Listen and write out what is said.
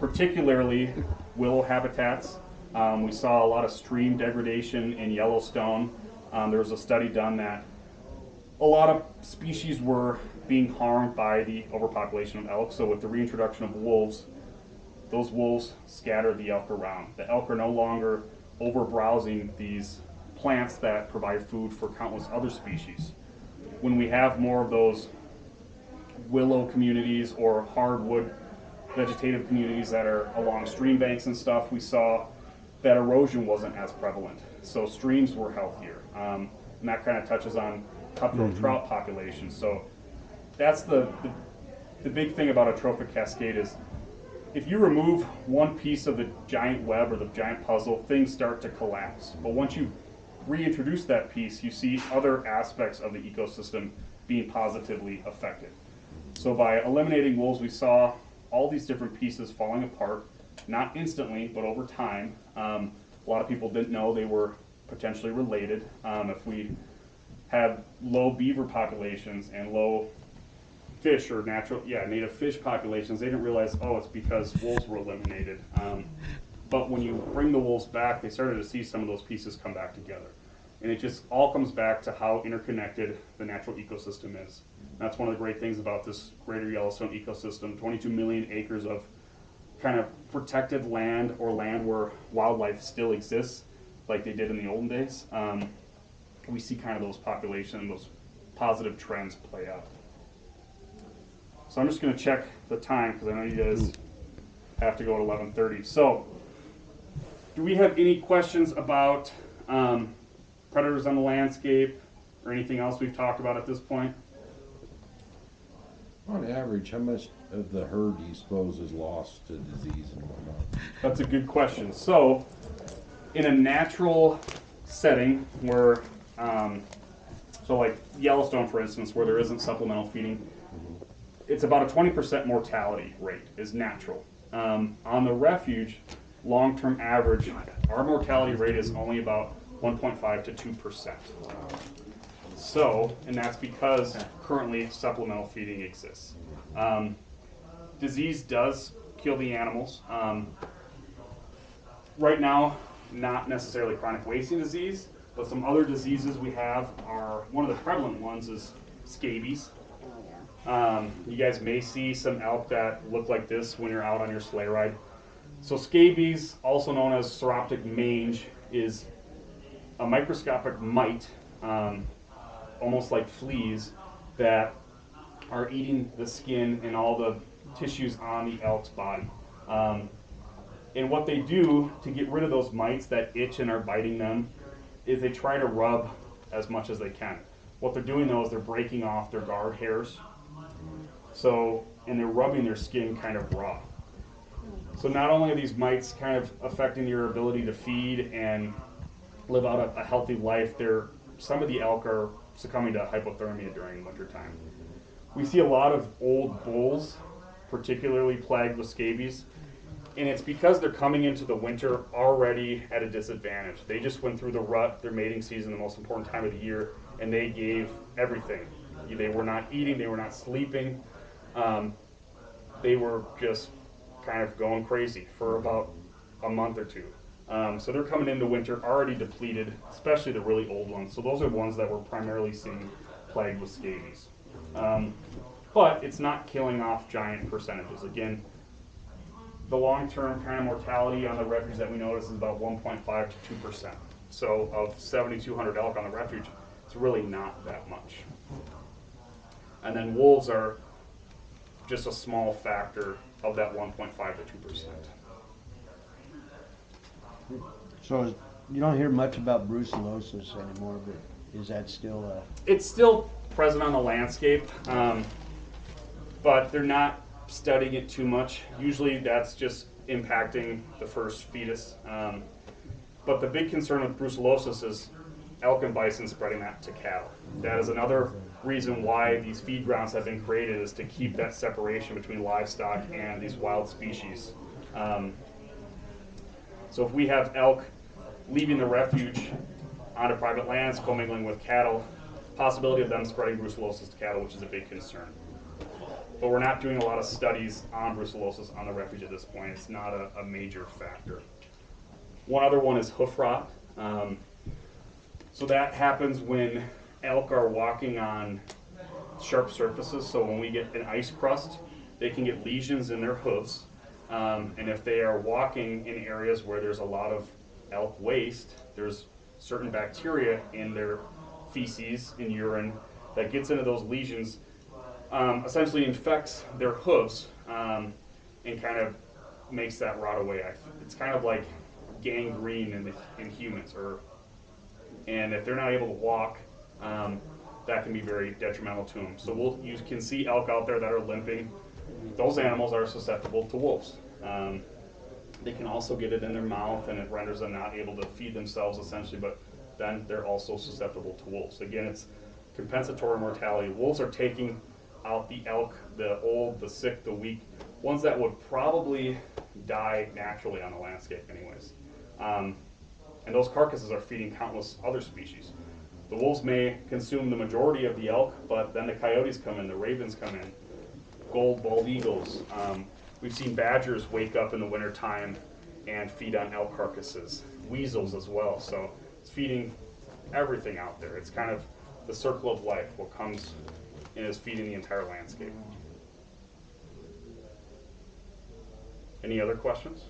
particularly willow habitats. We saw a lot of stream degradation in Yellowstone. There was a study done that a lot of species were being harmed by the overpopulation of elk. So with the reintroduction of wolves, those wolves scatter the elk around. The elk are no longer over-browsing these plants that provide food for countless other species. When we have more of those willow communities or hardwood vegetative communities that are along stream banks and stuff, we saw that erosion wasn't as prevalent. So streams were healthier. And that kind of touches on cutthroat trout populations. So that's the big thing about a trophic cascade is if you remove one piece of the giant web or the giant puzzle, things start to collapse. But once you reintroduce that piece, you see other aspects of the ecosystem being positively affected. So by eliminating wolves, we saw all these different pieces falling apart, not instantly, but over time. A lot of people didn't know they were potentially related. If we have low beaver populations and low fish or native fish populations, they didn't realize, oh, it's because wolves were eliminated. But when you bring the wolves back, they started to see some of those pieces come back together. And it just all comes back to how interconnected the natural ecosystem is. That's one of the great things about this greater Yellowstone ecosystem, 22 million acres of kind of protected land or land where wildlife still exists, like they did in the olden days. We see kind of those population, those positive trends play out. So I'm just going to check the time because I know you guys have to go at 11:30. So do we have any questions about predators on the landscape or anything else we've talked about at this point? On average, how much of the herd do you suppose is lost to disease and whatnot? That's a good question. So in a natural setting where, so like Yellowstone, for instance, where there isn't supplemental feeding, it's about a 20% mortality rate is natural. On the refuge, long-term average, our mortality rate is only about 1.5 to 2%. So, and that's because currently supplemental feeding exists. Disease does kill the animals. Right now, not necessarily chronic wasting disease, but some other diseases we have are, one of the prevalent ones is scabies. You guys may see some elk that look like this when you're out on your sleigh ride. So scabies, also known as seroptic mange, is a microscopic mite, almost like fleas, that are eating the skin and all the tissues on the elk's body. And what they do to get rid of those mites that itch and are biting them is they try to rub as much as they can. What they're doing though is they're breaking off their guard hairs. So, and they're rubbing their skin kind of raw. So not only are these mites kind of affecting your ability to feed and live out a healthy life, some of the elk are succumbing to hypothermia during wintertime. We see a lot of old bulls, particularly plagued with scabies, and it's because they're coming into the winter already at a disadvantage. They just went through the rut, their mating season, the most important time of the year, and they gave everything. They were not eating, they were not sleeping. They were just kind of going crazy for about a month or two. So they're coming into winter already depleted, especially the really old ones. So those are ones that we're primarily seeing plagued with scabies. But it's not killing off giant percentages. Again, the long-term kind of mortality on the refuge that we notice is about 1.5 to 2%. So of 7,200 elk on the refuge, it's really not that much. And then wolves are just a small factor of that 1.5 to 2%. So you don't hear much about brucellosis anymore, but is that still It's still present on the landscape, but they're not studying it too much. Usually that's just impacting the first fetus. But the big concern with brucellosis is elk and bison spreading that to cattle. That is another reason why these feed grounds have been created, is to keep that separation between livestock and these wild species. So if we have elk leaving the refuge onto private lands, commingling with cattle, possibility of them spreading brucellosis to cattle, which is a big concern. but we're not doing a lot of studies on brucellosis on the refuge at this point. It's not a major factor. One other one is hoof rot. So that happens when elk are walking on sharp surfaces. So when we get an ice crust, they can get lesions in their hooves. And if they are walking in areas where there's a lot of elk waste, there's certain bacteria in their feces and urine that gets into those lesions, essentially infects their hooves, and kind of makes that rot away. It's kind of like gangrene in humans, and if they're not able to walk, that can be very detrimental to them. So you can see elk out there that are limping. Those animals are susceptible to wolves. They can also get it in their mouth, and it renders them not able to feed themselves, essentially, but then they're also susceptible to wolves. Again, it's compensatory mortality. Wolves are taking out the elk, the old, the sick, the weak, ones that would probably die naturally on the landscape anyways. And those carcasses are feeding countless other species. The wolves may consume the majority of the elk, but then the coyotes come in, the ravens come in, gold bald eagles. We've seen badgers wake up in the wintertime and feed on elk carcasses, weasels as well. So it's feeding everything out there. It's kind of the circle of life, what comes and is feeding the entire landscape. Any other questions?